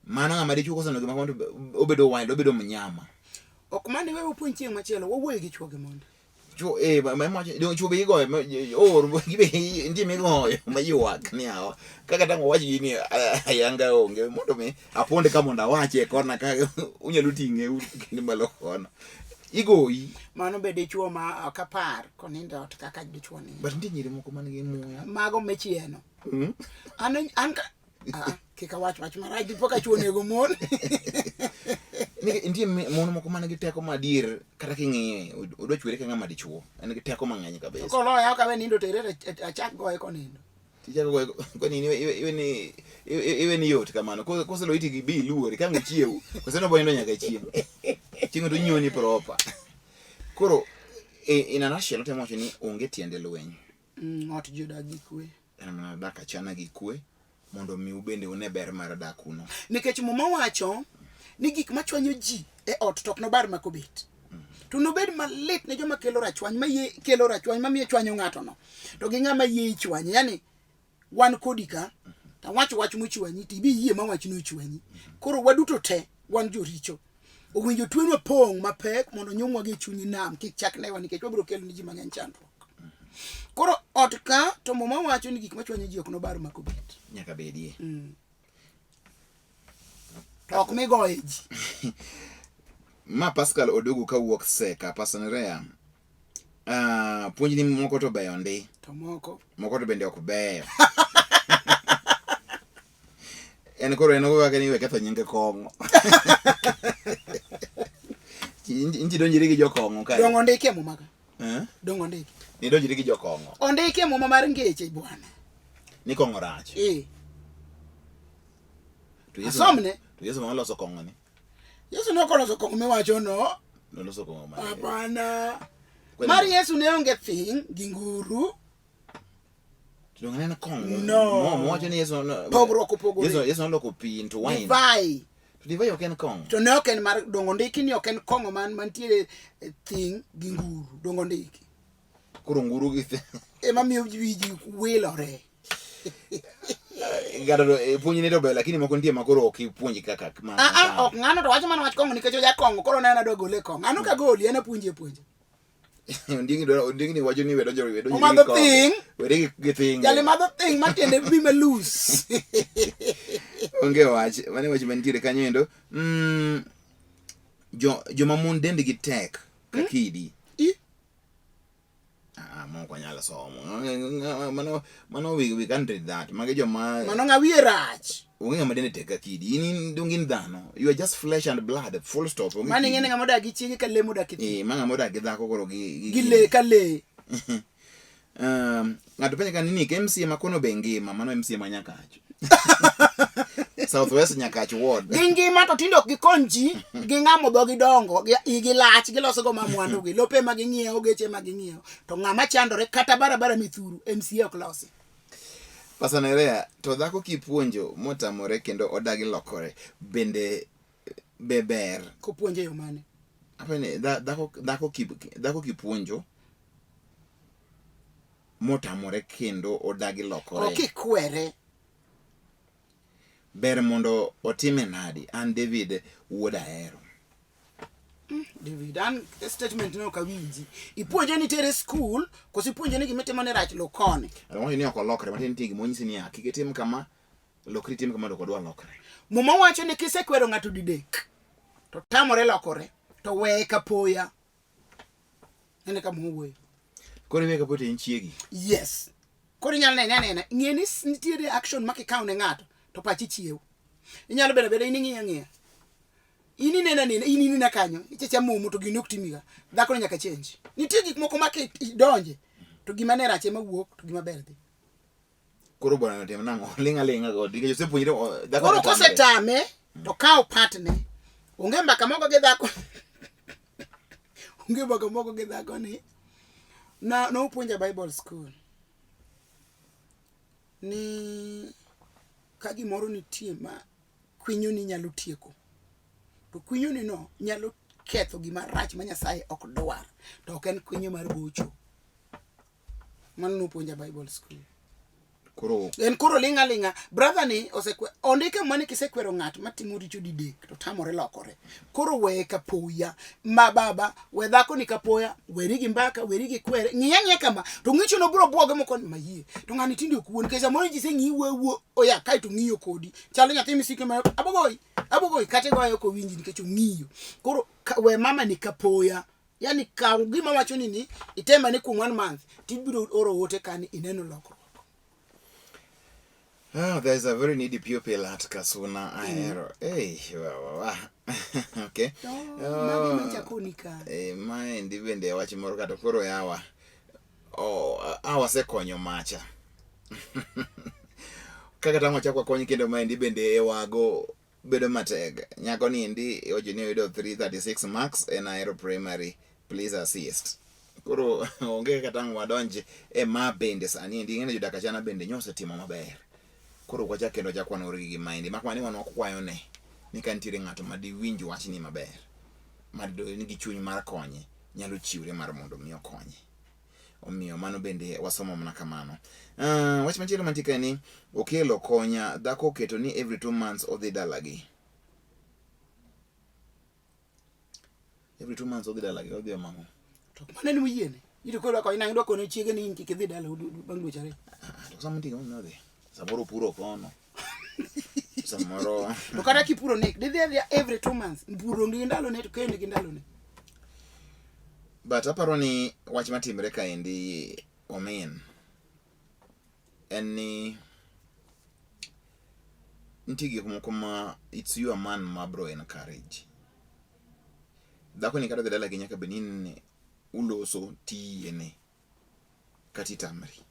Mano ng'ama dichuo koso no gima kondo obedo wild, obedo mnyama.
Ok mane wewe puonj chieng' machielo wawuoye gi chuo gi mondo.
Chuo chuo be igoyo gibe ndi migoyo mayuak ni awa. Kaka tango wachi gini ayanga onge mondo me aponde ka mondo awache kona ka unyalo ting'e kindi malo kono. Igoyi.
Mano be dichuo ma akapar konindo ot kaka dichuo ni.
But ndi nyiri moko man gi muya.
Mago mechieno. An kika wach marach dipoka chuo nego mon.
Nitie mon moko man gi teko madier kata king'iye odwa chwere ka ng'ama dichuo. En gi teko mang'eny kabisa.
Kolo ya ka we nindo tere achak goye konindo.
Tija goye konini iwe ni yot kamano. Koselo iti gi bi luori ka ng'chiew. Koseno boyendo nyaka chieng'. Chieng' to nyoni proper. Koro in a nutshell temo wacho ni onge tiende lweny.
Ot joda gi kwe.
En mana Dak Achana gi kwe mondo mi ubende une ber mar dak kuno.
Nikech muma wacho ni gik machwanyo ji e ot tok no bar makobet. To no bed malit ne joma kelo rachwany kelo rachwany mamiyo chwanyo ng'ato no. To gi ng'ama yie chwany, yani wan kodika ta wach mochwanyi ti bi yie ma wach no chwanyi. Koro waduto te wan joricho. Owinjo twenwa pong mapek mondo nyomwa gi chunyi nam kik chak ne wan nikech wabiro kelo ni ji mang'eny chandruok. Koro ot ka to muma wacho ni gik machwanyo ji ok no bar makobet.
Nyaka bedie.
Ok migoye ji.
Ma Pascal Odogu kawuok Seka Pasanerea. Puonj ni moko to beyo ndi.
To moko
to bende ok beyo. En koro en ogo ni we ketho nyinge kong'o. Inji donjiri gi jokong'o kae.
Dongo ndike mo maka.
Dongo ndike. Ni donjiri gi jokong'o.
Ondike mo mar ngeche bwana.
Ni kong'o rach. To
Asomne.
To Yesu ma loso kong'o ni.
Yesu no koloso kong'o miwacho no.
No loso kong'o ma.
Hapana. Mar Yesu ne onge thing gi nguru.
Dongo nena kong'o.
No.
Mo wacho ni Yesu no.
Pogore.
Yesu no loko pi into wine.
Divai.
To divai ok en kong'o.
To ne ok en mar dongo ndiki ni ok en kong'o mantiere thing gi nguru. Dongo ndiki.
Koro nguru gi
Ema miyo ji wilore.
Gado puonji ne to be lakini moko nitie makoro ok ipuonji kaka ma.
Ok ng'ano to wacho mana wach kong'o nikech oja kong'o koro nena do gole kong'o. Anu ka goli ena puonje.
Ndingi ni wacho ni wedo
o madho thing.
Wede gi thing.
Jali madho thing matiende bi melus.
Onge wach, mane wach mantiere kanyo endo. Joma mon dendgi tek kakidi. somo kwa nyala somo. Mano we can't read that. Mage joma
mano ngawie rach.
Unge madene teka kidi. Ini dungin dano. You are just flesh and blood. Full stop.
Mani ngene ngamoda gi chiege ka lemo da kiti.
Manga moda gi dhako koro
Gile kale.
Ngatu penye kanini KMC makono bengima mano MC manyakacho. Southwest Nyakacho ward.
Ngima to tindo gikonji gingamo dhogi dongo igi lach giloso go mamwandu gi lope magingiewo geche magingiewo to ngama chandore kata barabara mithuru MCA oklosi.
Pasanerea to dhako kipuonjo motamore kendo odagi lokore bende beber
kopuonje yo mane.
Apene dhako kipuonjo motamore kendo odagi lokore.
Okikwere.
Ber mondo otime nadi an David wuoda hero.
David an statement no kawinji. Ipuonje ni tere school kosi ipuonje ni gimetimo ne rach lokone.
Alongo ni okolokre matin tigi monyisi ni akigetim kama lokri tim kama dokodwa lokre.
Muma wacho ni kisekwero ng'ato didek to tamore lokore to weye kapoya. Nene kama wuoyo.
Kore weye kapoya inchiegi.
Yes. Kore nyal nene ng'eni nitiere action makikaw ne ng'ato to pachi chiew. Inyalo beda ini ng'iya. Ini nena ini na kanyo. Ichecha mumu to ginok timiga. Dhako nyaka change. Nitie gik moko make donje. To gima ne rache mawuok to gima ber dhi.
Koro bwana notem nango linga go dige jose puonjire dhako.
Koro kosetame to kaw partner. Onge mbaka moko gi dhako. Onge mbaka moko gi dhako ni. No puonja Bible school. Ni ka gimoro nitie ma kwinyo ni nyalo tieko to kwinyo ni no nyalo ketho gima rach ma Nyasaye ok dwar to ok en kwinyo mar bocho. Mano no puonja Bible school. Koro linga brother ni osekwe ondike mane kisekwero ng'at matimo richo didek to tamore lokore. Koro weye kapoya ma baba we dhako ni kapoya weri gi mbaka weri gi kwere ng'iya kama to ng'icho no bro bwoge moko mayie to ng'ani tindi okuon kesa moro ji se ng'iwo oya kai to ng'iyo kodi chalo nyathi misike ma abogoi kate goyo ko winji nikech ng'iyo. Koro we mama ni kapoya yani ka gima wacho ni itema ni kuom 1 month tibiro oro wote kan ineno lokro.
Oh, there's a very needy pupil at Kasuna Aero. Hey, wow. Okay. Mind even they watch more kato koro yawa. Oh, awa se konyo macha. Kaka tamo chakwa konyi kendo mind bende ewago bedo mateg. Nyako ni ndi ojini wido 336 marks en Aero primary. Please assist. Koro onge katangu wadonje ma bende sani ndi ngene Dak Achana bende nyose timo maber. Koro kwa chake ndo chakwa no rigi mind makwani wano kwayo ne ni kantire ng'ato madi winji wach ni maber madi nigi chuny mar konye nyalo chiwre mar mondo mi okonye omiyo mano bende wasomo mna kamano. Wach machielo mantika ni okelo konya dhako keto ni every 2 months odhi dalagi. Every 2 months odhi dalagi odhi mamo
to mane ni muyiene ito koro ko ina ndo kono chiege ni inki kidhi dala bang dweche
to samonti no dhi samoro puro kono samoro
to kata kipuro nek didhi every 2 months puro ngi ndalo ne to kende gi ndalo ne.
But aparo ni wach matimre ka endi omen eni ntigi kuma it's you a man ma bro encourage dhako ni kata dala ginya ka benin uloso ti ene katitamri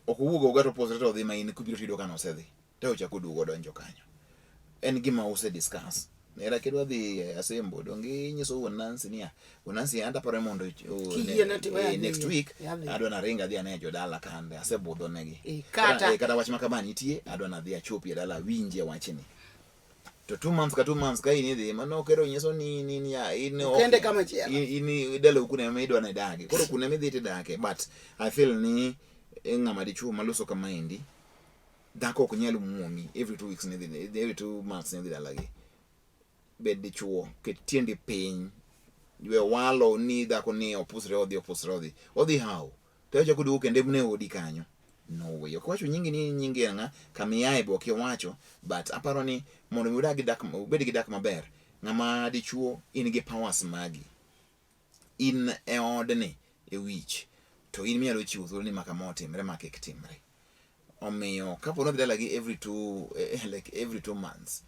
okuwugo gato posreto dhi main kubiro tido kana osedhi to chako duogo donjo kanyo en gima use discuss era kedwa dhi asembo dongi nyiso wuon Nancy anda pare mondo next week adwa na ringa dhi ane jodala kande asebudho negi kata wach makama nitie adwa na dhi achopi dala winje wachni to 2 months ka ini dhi mano kero nyiso ni ya ino
kende kama chielo
ini dala ukune midwa na dage koro kuna midhi ti dake but I feel ni ng'ama dichuo maloso kama endi dhako ok nyalo muomi every 2 weeks every 2 months ne dhi dalagi bed dichuo ket tiendi piny ywe walo ni dhako ni opusre odhi how to chako duogo kende mne odi kanyo no way okwacho nyingi ni nyingi nga kamiyae bo kiwacho but aparo ni mondo udagi dak ubedi gi dak maber ng'ama dichuo in gi powers magi in e odni e wich to in mialo chiwo thuolo ni maka motimre ma kik timre. Omiyo kapo no dala gi every 2 months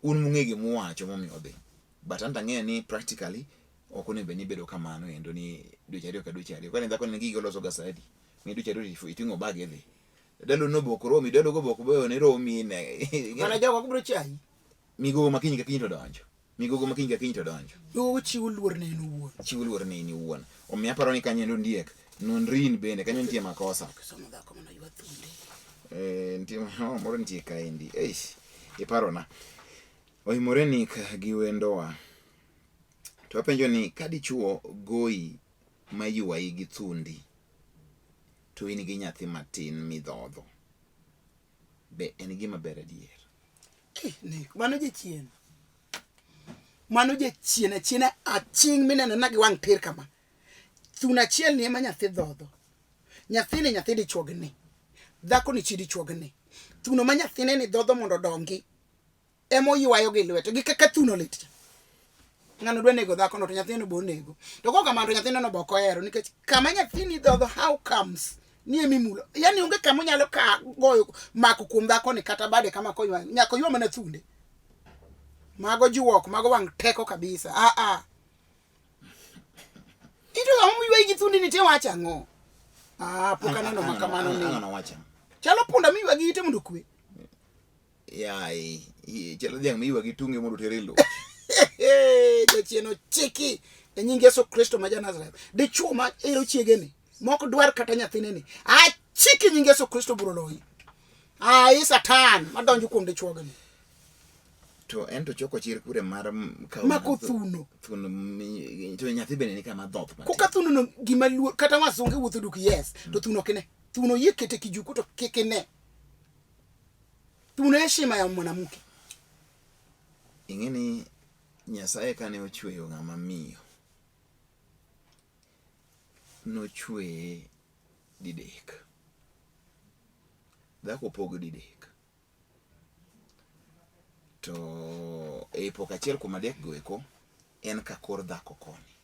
un mung'egi muwacho momiyo dhi, but anta ng'eyo ni practically okone be ni bedo kamano endo ni dweche ariyo ka dweche ariyo. Kwani dhako ni gigi loso gasadi mi dweche ariyo iting'o bag idhi dalo no bok romi dalo go bok boyo ne romi ne
kana jago bro chai
migo makinyi ka kinyi to donjo migo makinyi ka kinyi to donjo
yo chiwo luor ne en wuon
chiwo luor ne ni wuon. Omiyo aparo ni kanyo endo ndiek nonrin bende kanyo nitie makosa
somo dhako mana ywa thunde
nitie moro nitie kaendi iparona oimore ni gi wendowa to apenjo ni kadichuo goyi mayuayi gi thundi to in gi nyathi matin midhodho be en gima ber adier?
Ne mano je chien aching mineno na gi wang' tir kama thuna chiel ni ema nyathi dhodho nyathini nyathi dichuogni dhako ni chi dichuogni thuno ma nyathine ni dhodho mondo dongi emo ywayo gi lwete gi kaka thuno lit ng'ano dwa nego dhako no to nyathino bo nego to kok kamano nyathino no boko hero nikech kama nyathini dhodho how comes ni emimulo yani onge kama nyalo ka goyo mako kuom dhako ni kata bade kama ko ywa nyako ywa mana thunde mago juok mago wang' teko kabisa ito kama ywa gi thundi ni te wacha ngo poka neno makamano ni
ana wacha
chalo punda miwa gi ite mondo kwe
yai chalo dhiang' miwa gi tunge mondo tere lo
jachieno chiki e nying Yesu Kristo ma Nazareth dichuo ma ero chiegeni moko dwar kata nyathine ni chiki nying Yesu Kristo biro loyi satan madonjo kuom dichuogeni
to ento choko chir kure mar
mako thuno
to nyathi bende ni kama dhoth
ko ka thuno no gima luor kata wasunge wuotho duk yes to thuno kine thuno yekete kijuku to kikine thuno heshima ya mwanamke.
Ingeni Nyasaye kane ochweyo ng'ama miyo nochweye didek dhako pogo didek to e pok achiel kuom adek go eko en kakor dhako koni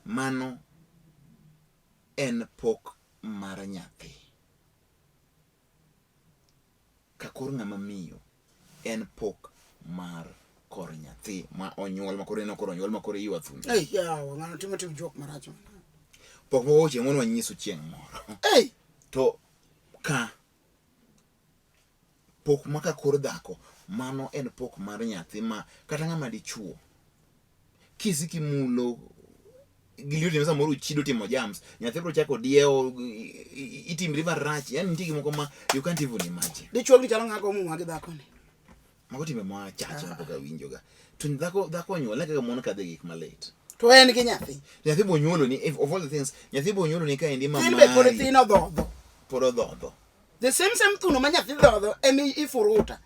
mano en pok mar nyathi kakor ng'ama miyo en pok mar kor nyathi ma onyuol makore no koro onyuol makore ywa thundi
yawa ng'ano timo jok maracho
pok moche mono wanyiso chieng' moro to ka pok maka kor dhako mano en pok mar nyathi ma kata ng'ama dichuo kisiki mulo gilioti mesa moro chido timo jams nyathi bro chako dieo itimri marach yani nitie gimoko ma you can't even imagine
dichuo ni chalo ng'ako mu gi dhako ni
mago time ma chacha poka winjoga to dhako nyuol kaka mon kadhe gik malet
to en gi nyathi
bo nyuolo ni of all the things nyathi bo nyuolo ni ka endi mama
be por thino
dhodho
the same thuno ma nyathi dhodho emi ifuruta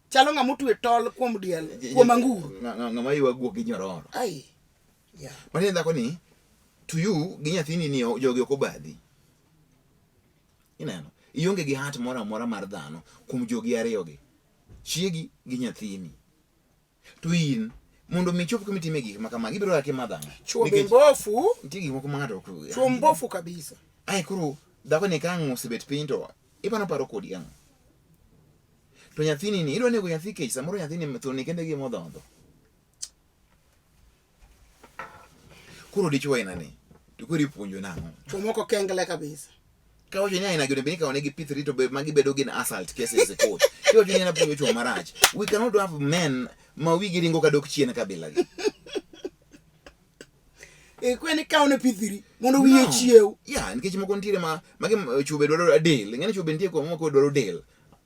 chalo ng'ama otwe tol kuom diel kuom anguro
ng'ama ywa guok gi nyororo mane dhako ni to you gi nyathini ni jogi ok obadhi ineno ionge gi hat moro amora mar dhano kuom jogi ariyo gi chiegi gi nyathini to in mondo mi chop kumitime gik makama gibiro yake madhanga
chombe mbofu
nitie gik moko mang'ato
chombe mbofu kabisa
koro dhako ni kang'o osebet piny to ipano paro kodi ang'o to nyathini ni idwa nego nyathi kech samoro nyathini thoni kende gi modhodho koro dichuo ina ni to koro ipuonjo nang'o
chomoko kengle kabisa
ka ojo ni aina gode beni ka onegi pithri to magi bedo gin assault cases e court to ojo ni na puonjo chuo marach we cannot have men ma wigi ringo ka dok chien kabila gi
kweni kaone pithri mondo wiye chiew
nikech moko ntiere magi chube dwaro del ngene chube ntie ko moko dwaro del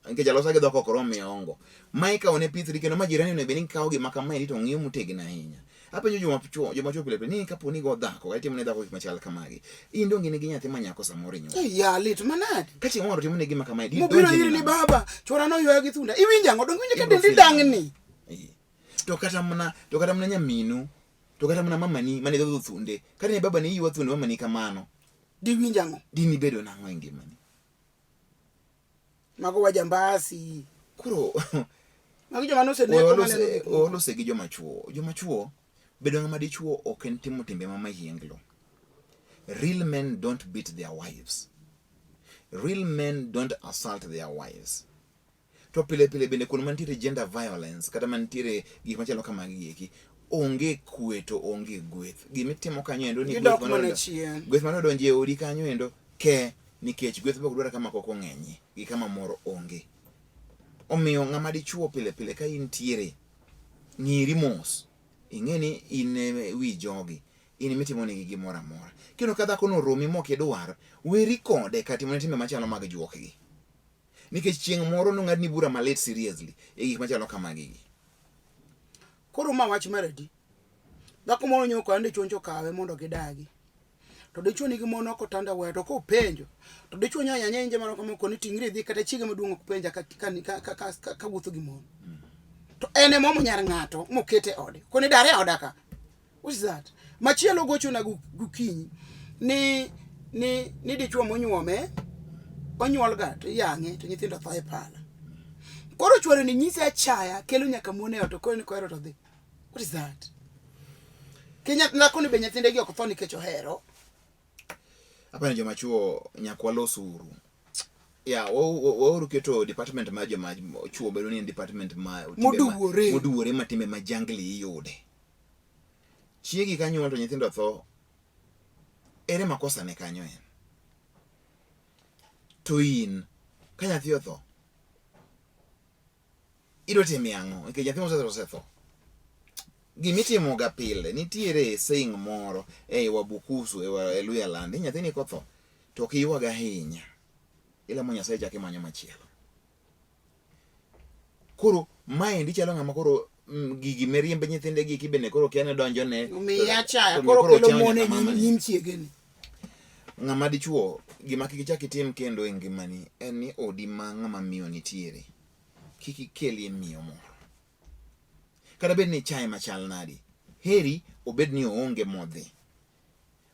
nikech alosa gi dhok okoro miongo mai kaone pithri kendo majirani ne beni kawo gi makamae to ng'iyo mutegna ahinya apenjo joma chuo pile ni kapo ni go dhako ka timne dhako machal kamagi in donge ni gi nyathi manyako samoro nyuol
lit manade
ka chieng' moro timne gi makamae
mobiro ir ni baba chora no ywa gi thunda iwinja ngo donge winja ka dendi dangni
to kata mana nyaminu to kata mana mamani mane dhodho thunde kata ne baba ni ywa thunde mamani kamano
di winja ngo
dini bedo nang'o e ngimani
mago wajambasi
kuro
mago joma nose neko
olose gi joma chuo bedo ng'ama dichuo ok en timo timbe ma mayienglo. Real men don't beat their wives. Real men don't assault their wives. To pile bende kuno mantiere gender violence kata mantiere gik machalo kamagi eki, onge kwe to onge gweth. Gimitimo kanyo endo ni gweth mano donje odi kanyo endo ke nikech gweth bok dwara kama koko ng'enye gi kama moro onge. Omiyo ng'ama dichuo pile ka intiere ng'iri mos, ing'eni in wi jogi, in mitimo negi gimoro amora. Kendo ka dhako no romi mok idwar, weri kode kata timone timbe machalo mag juokgi. Nikech chieng' moro nong'adni bura malit seriously e gik machalo kamagi.
Koro ma wach maradi. Dhako moro nyoko ande choncho kawe mondo gidagi. To dichuo nigi mono ko tanda weto ko penjo. To dichuo nyanya nyenje mano kama ko ni tingri dhi kata chiege maduong' ko penja ka wuotho gi mon. To ene momo nyar ng'ato mokete ode. Ko ni dare odaka. What is that? Machielo gocho na gukinyi ni dichuo monyuome onyuol ga to yang'e to nyithindo tho e pala. Koro chwore ni nyise achaya kelo nyaka mone oto ko ni koero to dhi. What is that? Kenya nako ni be nyithinde gi ok tho nikech ohero.
Hapa ni joma chuo nyakwa losuru. Ya, wauru keto department ma joma chuo bedo ni department ma moduwore matime majangli iyude. Chiegi kanyo to nyithindo tho. Ere makosa ne kanyo en. To in ka nyathi otho, iro timi ang'o nikech nyathi osetho. Gimitimo ga pile nitiere saying moro e Wabukusu e Luya land, nyathi ni kotho to kiwaga ahinya, ilamo Nyasaye chake manyo machielo. Koro maendi chalo ng'ama koro gigi meriembe nyithinde gi kibene koro kiane donjo ne
miya chaya koro kelo mone nyim chiegeni.
Ng'ama dichuo gima kik ichak itim kendo e ngimani en ni odi ma ng'ama miyo nitiere kik ikeli miyo moro. Kata bed ni chaye machal nadi, heri obed ni oonge modhi,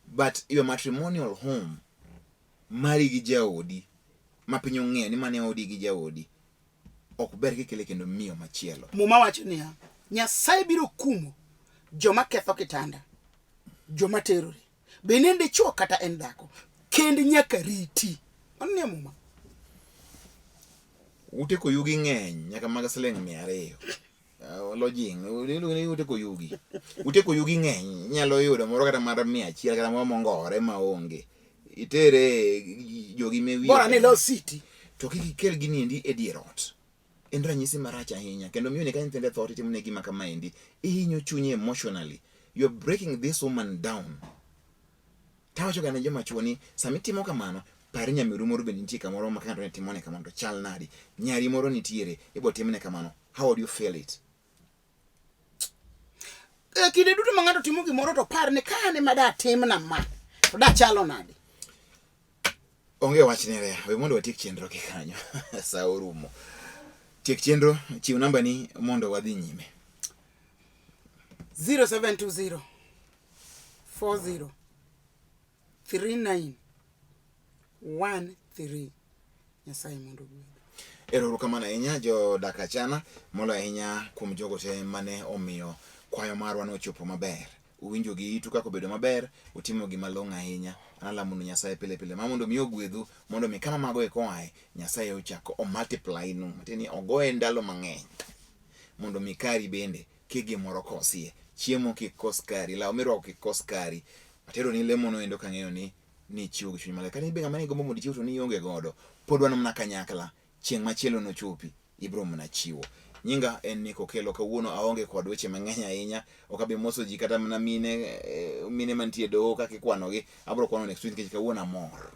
but your matrimonial home mari gi jaodi ma piny ong'eyo ni mane odi gi jaodi ok ber kikele kendo miyo machielo.
Muma wacho niya, Nyasaye biro kumo joma ketho kitanda, joma terore, benende chuo kata en dhako, kend nyaka riti. Mano ni muma.
Ute ko yugi ng'eny nyaka mag siling 200. Lodging, ute ko yugi. Ute ko yugi ng'eny, nyalo yudo moro kata mar 100 kata moro mongore maonge. Itere jogi mewi.
Bora ni Low City.
To kikel gini endi e dier ot. En ranyisi marach ahinya. Kendo miyo ne ka nyithinde tho timo ne gima kama endi, ihinyo chunye emotionally. You're breaking this woman down. Tawacho ga ne joma chuo ni samitimo kamano, pari nyamiru moro bende nitie kamoro ma kanto ne timone kamano to chal nadi. Nyari moro nitiere, ibo timne kamano. How would you feel it?
Kinde duto ma ng'ato timo gimoro to par ne kane mada timna ma. To da chalo nadi.
Onge wach ne rea, we mondo watik chenro ki kanyo. Sa orumo. Tiek chenro, chiw namba ni mondo wadhi nyime.
0720 40 39 13. Nyasaye mondo gwedhi.
Erokamano ahinya jo Dak Achana, molo ahinya kuom jogo te mane omiyo kwayo marwa no chopo maber. Uwinjo gi itu kako bedo maber, utimo gima long' ahinya. Analamo no Nyasaye pile ma mondo miyo gwedhu, mondo mi kama mago e koae, Nyasaye ochako o multiply no, mateni ogoe ndalo mang'eny. Mondo mi kari bende kigi moro kosie. Chiemo kikos kari, lao mirwako kikos kari. Atero ni lemo no endo kang'eyo ni chiwo gi chuny maler. Kani benga mane gombo mondo chiwo to ni onge godo. Pod wan mana kanyakla. Chieng' machielo no chopi, ibro mna chiwo. Nyinga en Niko Kelo, kawuono aonge kod weche mang'eny ahinya, ok abi moso ji kata mana mine mantie doho kaka ikwanogi, abro kwano next week nikech kawuono amor.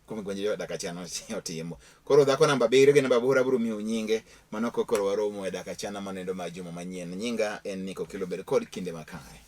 Kuom gwenje jo Dak Achana otimo. Koro dhako namba 7 gi namba 8 abro miyo nyinge, mano kokoro waromo e Dak Achana manendo ma juma manyien. Nyinga en Niko Kelo, bed kod kinde makare.